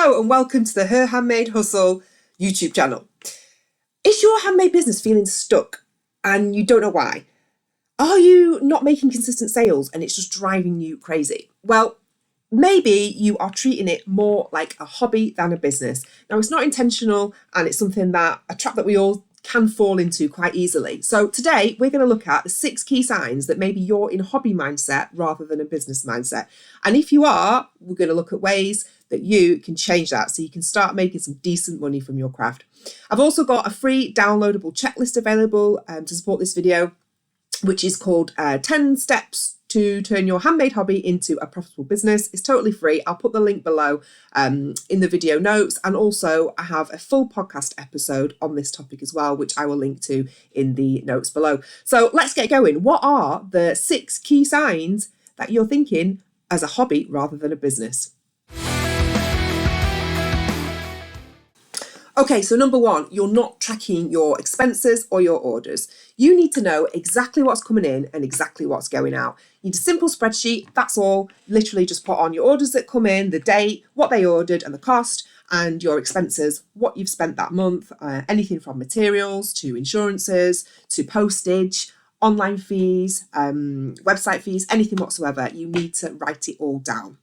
Hello and welcome to the Her Handmade Hustle YouTube channel. Is your handmade business feeling stuck and you don't know why? Are you not making consistent sales and it's just driving you crazy? Well, maybe you are treating it more like a hobby than a business. Now, it's not intentional and it's a trap that we all can fall into quite easily. So today we're going to look at the 6 key signs that maybe you're in a hobby mindset rather than a business mindset. And if you are, we're going to look at ways that you can change that so you can start making some decent money from your craft. I've also got a free downloadable checklist available to support this video, which is called 10 Steps to Turn Your Handmade Hobby into a Profitable Business. It's totally free. I'll put the link below in the video notes. And also I have a full podcast episode on this topic as well, which I will link to in the notes below. So let's get going. What are the 6 key signs that you're thinking as a hobby rather than a business? Okay, so number 1, you're not tracking your expenses or your orders. You need to know exactly what's coming in and exactly what's going out. You need a simple spreadsheet, that's all. Literally just put on your orders that come in, the date, what they ordered and the cost, and your expenses, what you've spent that month, anything from materials to insurances to postage, online fees, website fees, anything whatsoever. You need to write it all down.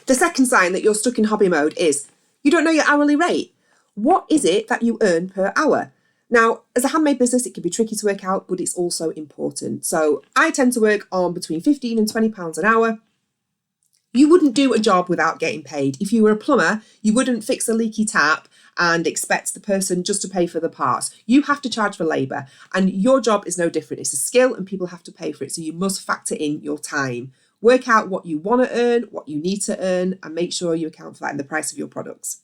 The second sign that you're stuck in hobby mode is you don't know your hourly rate. What is it that you earn per hour? Now, as a handmade business, it can be tricky to work out, but it's also important. So I tend to work on between £15 and £20 an hour. You wouldn't do a job without getting paid. If you were a plumber, you wouldn't fix a leaky tap and expect the person just to pay for the parts. You have to charge for labour, and your job is no different. It's a skill and people have to pay for it. So you must factor in your time. Work out what you want to earn, what you need to earn, and make sure you account for that in the price of your products.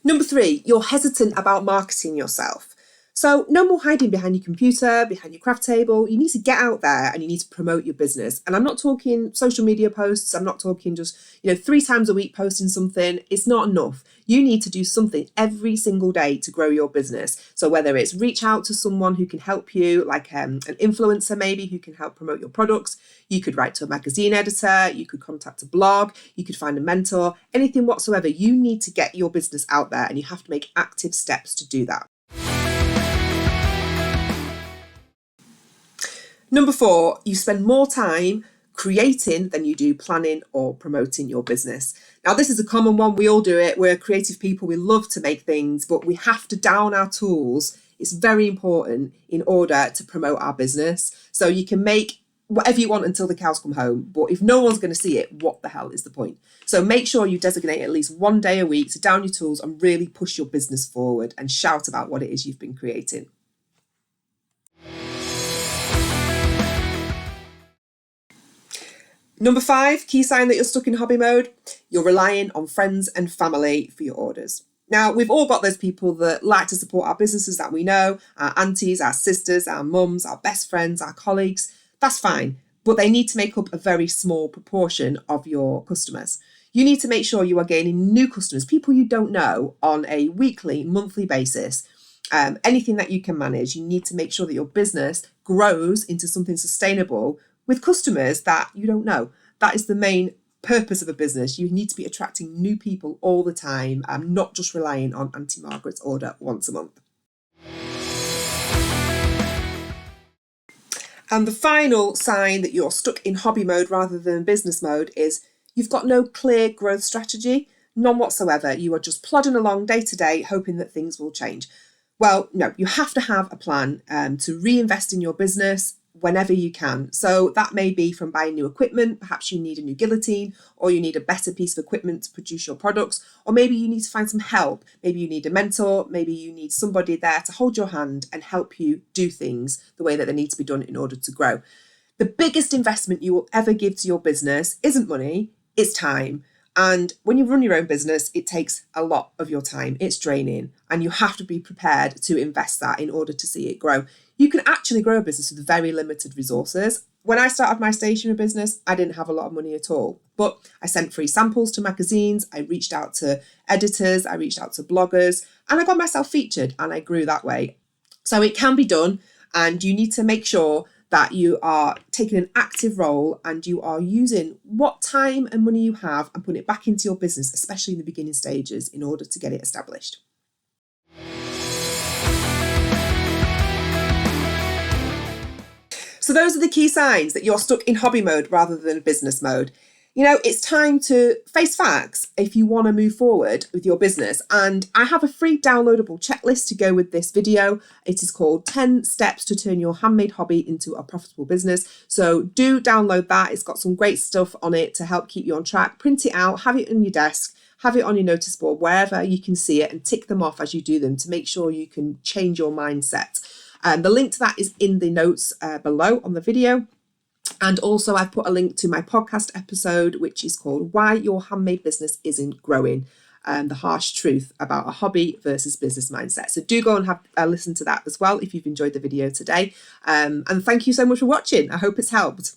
Number 3, you're hesitant about marketing yourself. So no more hiding behind your computer, behind your craft table. You need to get out there and you need to promote your business. And I'm not talking social media posts. I'm not talking just, 3 times a week posting something. It's not enough. You need to do something every single day to grow your business. So whether it's reach out to someone who can help you, like an influencer maybe who can help promote your products. You could write to a magazine editor. You could contact a blog. You could find a mentor, anything whatsoever. You need to get your business out there and you have to make active steps to do that. Number 4, you spend more time creating than you do planning or promoting your business. Now, this is a common one. We all do it. We're creative people. We love to make things, but we have to down our tools. It's very important in order to promote our business. So you can make whatever you want until the cows come home, but if no one's going to see it, what the hell is the point? So make sure you designate at least 1 day a week to down your tools and really push your business forward and shout about what it is you've been creating. Number 5, key sign that you're stuck in hobby mode, you're relying on friends and family for your orders. Now, we've all got those people that like to support our businesses that we know, our aunties, our sisters, our mums, our best friends, our colleagues. That's fine, but they need to make up a very small proportion of your customers. You need to make sure you are gaining new customers, people you don't know, on a weekly, monthly basis. Anything that you can manage, you need to make sure that your business grows into something sustainable with customers that you don't know. That is the main purpose of a business. You need to be attracting new people all the time, not just relying on Auntie Margaret's order once a month. And the final sign that you're stuck in hobby mode rather than business mode is you've got no clear growth strategy, none whatsoever. You are just plodding along day to day, hoping that things will change. Well, no, you have to have a plan to reinvest in your business whenever you can. So that may be from buying new equipment. Perhaps you need a new guillotine, or you need a better piece of equipment to produce your products, or maybe you need to find some help. Maybe you need a mentor. Maybe you need somebody there to hold your hand and help you do things the way that they need to be done in order to grow. The biggest investment you will ever give to your business isn't money, it's time. And when you run your own business, it takes a lot of your time. It's draining, and you have to be prepared to invest that in order to see it grow. You can actually grow a business with very limited resources. When I started my stationery business, I didn't have a lot of money at all, but I sent free samples to magazines. I reached out to editors. I reached out to bloggers, and I got myself featured, and I grew that way. So it can be done, and you need to make sure that you are taking an active role and you are using what time and money you have and putting it back into your business, especially in the beginning stages, in order to get it established. So those are the key signs that you're stuck in hobby mode rather than business mode. It's time to face facts if you want to move forward with your business. And I have a free downloadable checklist to go with this video. It is called 10 Steps to Turn Your Handmade Hobby into a Profitable Business. So do download that. It's got some great stuff on it to help keep you on track. Print it out, have it on your desk, have it on your notice board, wherever you can see it, and tick them off as you do them to make sure you can change your mindset. The link to that is in the notes below on the video. And also I've put a link to my podcast episode, which is called Why Your Handmade Business Isn't Growing, the harsh truth about a hobby versus business mindset. So do go and have a listen to that as well if you've enjoyed the video today. And thank you so much for watching. I hope it's helped.